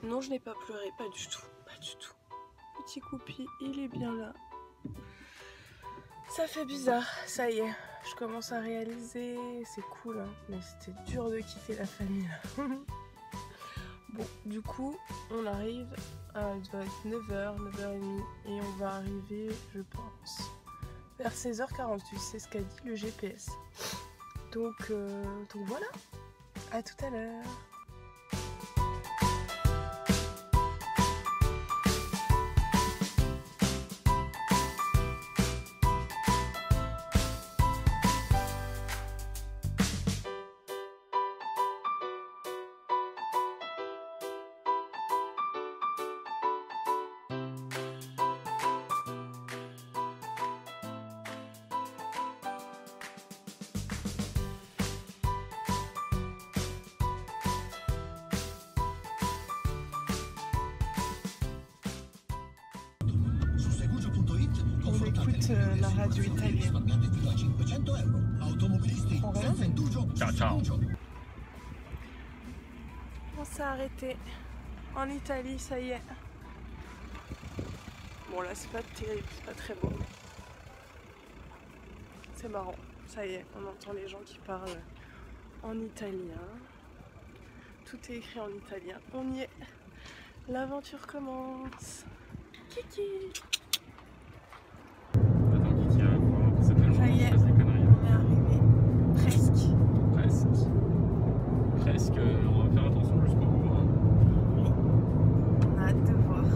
Non, je n'ai pas pleuré, pas du tout, pas du tout. Petit Coupi, il est bien là. Ça fait bizarre, ça y est, je commence à réaliser, c'est cool, hein, mais c'était dur de quitter la famille là. Bon, du coup, on arrive à 9h, 9h30 et on va arriver, je pense, vers 16h48, c'est ce qu'a dit le GPS. Donc voilà, à tout à l'heure. On écoute la radio italienne. Ciao ciao. On s'est arrêté en Italie, ça y est. Bon là c'est pas terrible, c'est pas très beau. C'est marrant, ça y est, on entend les gens qui parlent en italien. Tout est écrit en italien. On y est. L'aventure commence. Kiki. Attends, Kiki, ça fait Ça y est, des conneries. on est arrivé. Presque. Presque. Presque. On va faire attention jusqu'au bout. Hein. On a hâte de voir.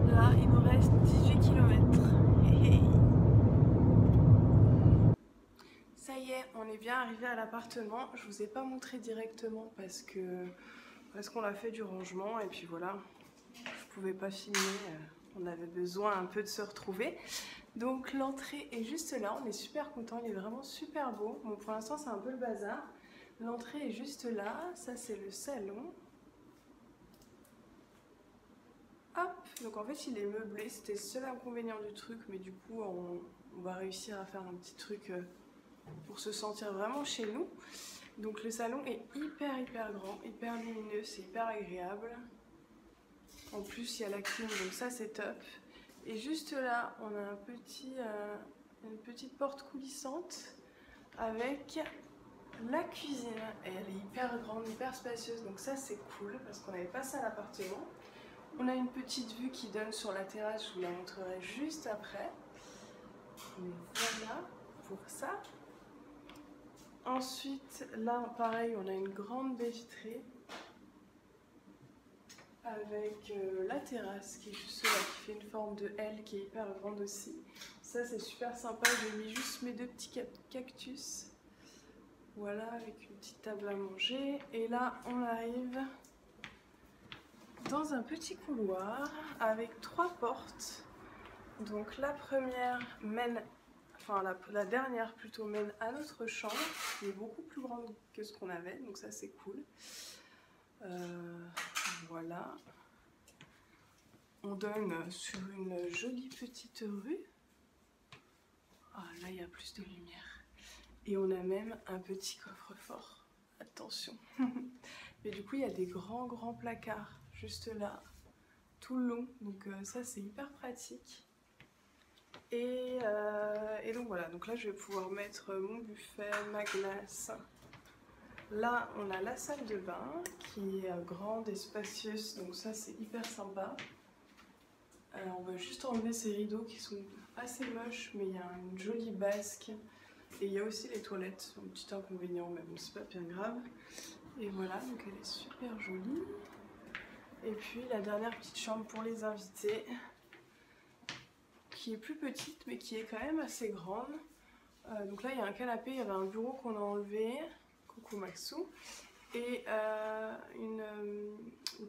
Là, il nous reste 18 km. Ça y est, on est bien arrivé à l'appartement. Je vous ai pas montré directement parce qu'on a fait du rangement et puis voilà. Je pouvais pas filmer. On avait besoin un peu de se retrouver. Donc l'entrée est juste là, on est super content, il est vraiment super beau. Bon, pour l'instant c'est un peu le bazar. L'entrée est juste là, ça c'est le salon. Hop, donc en fait il est meublé, c'était le seul inconvénient du truc, mais du coup on va réussir à faire un petit truc pour se sentir vraiment chez nous. Donc le salon est hyper grand, hyper lumineux, c'est hyper agréable. En plus il y a la clim, donc ça c'est top. Et juste là, on a une petite porte coulissante avec la cuisine. Et elle est hyper grande, hyper spacieuse, donc ça c'est cool parce qu'on n'avait pas ça à l'appartement. On a une petite vue qui donne sur la terrasse, je vous la montrerai juste après. Mais voilà pour ça. Ensuite, là pareil, on a une grande baie vitrée avec la terrasse qui est juste là, qui fait une forme de L qui est hyper grande aussi. Ça c'est super sympa, j'ai mis juste mes deux petits cactus. Voilà, avec une petite table à manger. Et là on arrive dans un petit couloir avec 3 portes. Donc la première mène, enfin la dernière plutôt mène à notre chambre, qui est beaucoup plus grande que ce qu'on avait, donc ça c'est cool. Voilà. On donne sur une jolie petite rue. Ah, là, il y a plus de lumière. Et on a même un petit coffre-fort. Attention. Mais du coup, il y a des grands placards juste là, tout le long. Donc ça, c'est hyper pratique. Et donc voilà. Donc là, je vais pouvoir mettre mon buffet, ma glace. Là, on a la salle de bain qui est grande et spacieuse, donc ça c'est hyper sympa. On va juste enlever ces rideaux qui sont assez moches, mais il y a une jolie basque. Et il y a aussi les toilettes, un petit inconvénient, mais bon, c'est pas bien grave. Et voilà, donc elle est super jolie. Et puis la dernière petite chambre pour les invités, qui est plus petite, mais qui est quand même assez grande. Donc là, il y a un canapé, il y avait un bureau qu'on a enlevé. Coucou Maxou. Et une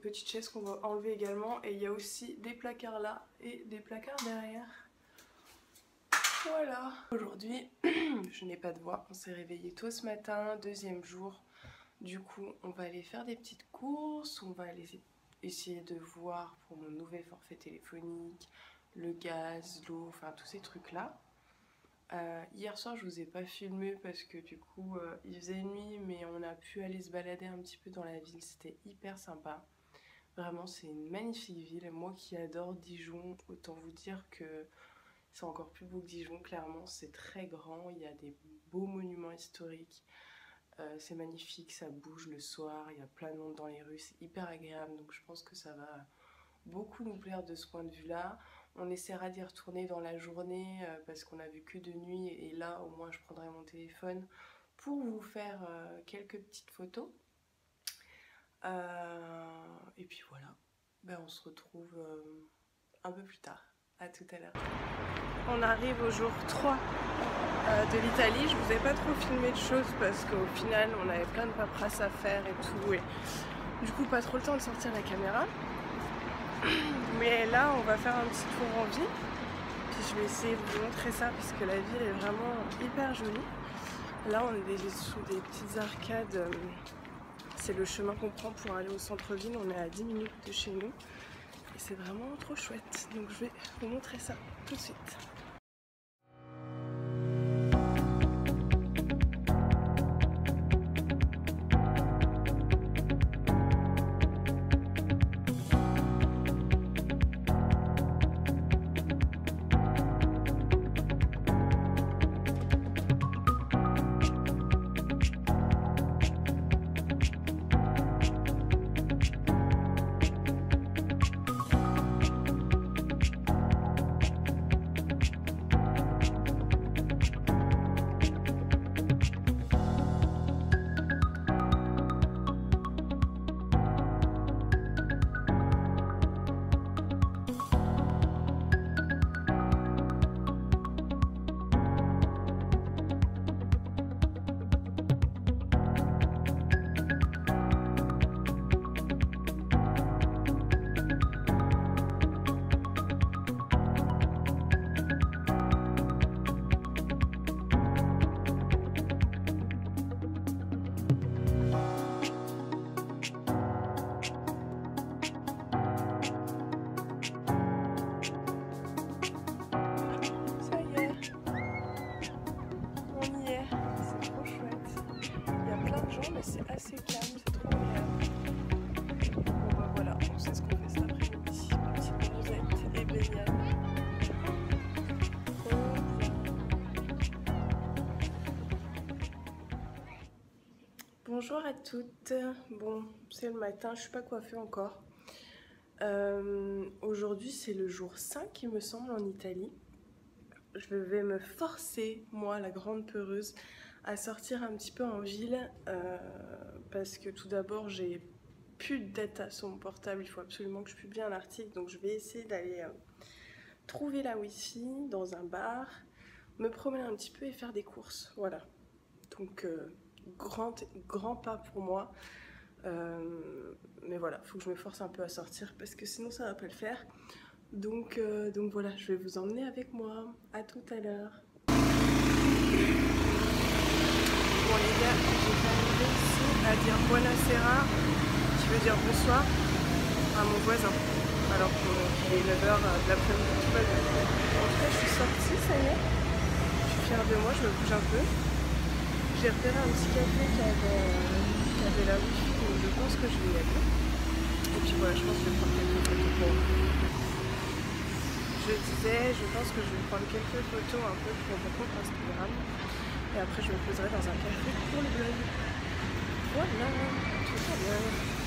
petite chaise qu'on va enlever également. Et il y a aussi des placards là et des placards derrière. Voilà. Aujourd'hui, je n'ai pas de voix. On s'est réveillé tôt ce matin, deuxième jour. Du coup, on va aller faire des petites courses. On va aller essayer de voir pour mon nouvel forfait téléphonique, le gaz, l'eau, enfin tous ces trucs là. Hier soir je vous ai pas filmé parce que du coup il faisait nuit, mais on a pu aller se balader un petit peu dans la ville, c'était hyper sympa. Vraiment c'est une magnifique ville, moi qui adore Dijon, autant vous dire que c'est encore plus beau que Dijon, clairement c'est très grand, il y a des beaux monuments historiques, c'est magnifique, ça bouge le soir, il y a plein de monde dans les rues, c'est hyper agréable, donc je pense que ça va beaucoup nous plaire de ce point de vue là. On essaiera d'y retourner dans la journée parce qu'on a vu que de nuit, et là au moins je prendrai mon téléphone pour vous faire quelques petites photos. Et puis voilà, ben, on se retrouve un peu plus tard. À tout à l'heure. On arrive au jour 3 de l'Italie. Je vous ai pas trop filmé de choses parce qu'au final on avait plein de paperasse à faire et tout, et du coup pas trop le temps de sortir la caméra. Mais là on va faire un petit tour en ville, puis je vais essayer de vous montrer ça parce que la ville est vraiment hyper jolie. Là on est sous des petites arcades, c'est le chemin qu'on prend pour aller au centre-ville, on est à 10 minutes de chez nous et c'est vraiment trop chouette, donc je vais vous montrer ça tout de suite. C'est assez calme, c'est trop agréable. Bon bah voilà, on sait ce qu'on fait cet après-midi. Petite musette et baignade. Bonjour à toutes. Bon, c'est le matin, je suis pas coiffée encore. Aujourd'hui c'est le jour 5 il me semble en Italie. Je vais me forcer, moi la grande peureuse, à sortir un petit peu en ville parce que tout d'abord j'ai plus de data sur mon portable, il faut absolument que je publie un article, donc je vais essayer d'aller trouver la wifi dans un bar, me promener un petit peu et faire des courses, voilà. Donc grand pas pour moi, mais voilà, faut que je me force un peu à sortir parce que sinon ça va pas le faire. Donc voilà, je vais vous emmener avec moi. À tout à l'heure. Bon les gars, j'ai arrivé ici à dire buonasera, qui veut dire bonsoir, à mon voisin. Alors qu'il est 9h de l'après-midi, tout va bien. En tout cas, je suis sortie, ça y est. Je suis fière de moi, je me bouge un peu. J'ai repéré un petit café qui avait la wifi, donc je pense que je vais y aller. Et puis voilà, je pense que je vais prendre quelques photos pour vous. Je disais, je pense que je vais prendre quelques photos un peu pour mon compte Instagram. Et après, je me poserai dans un café pour le blog. Voilà, tout va bien.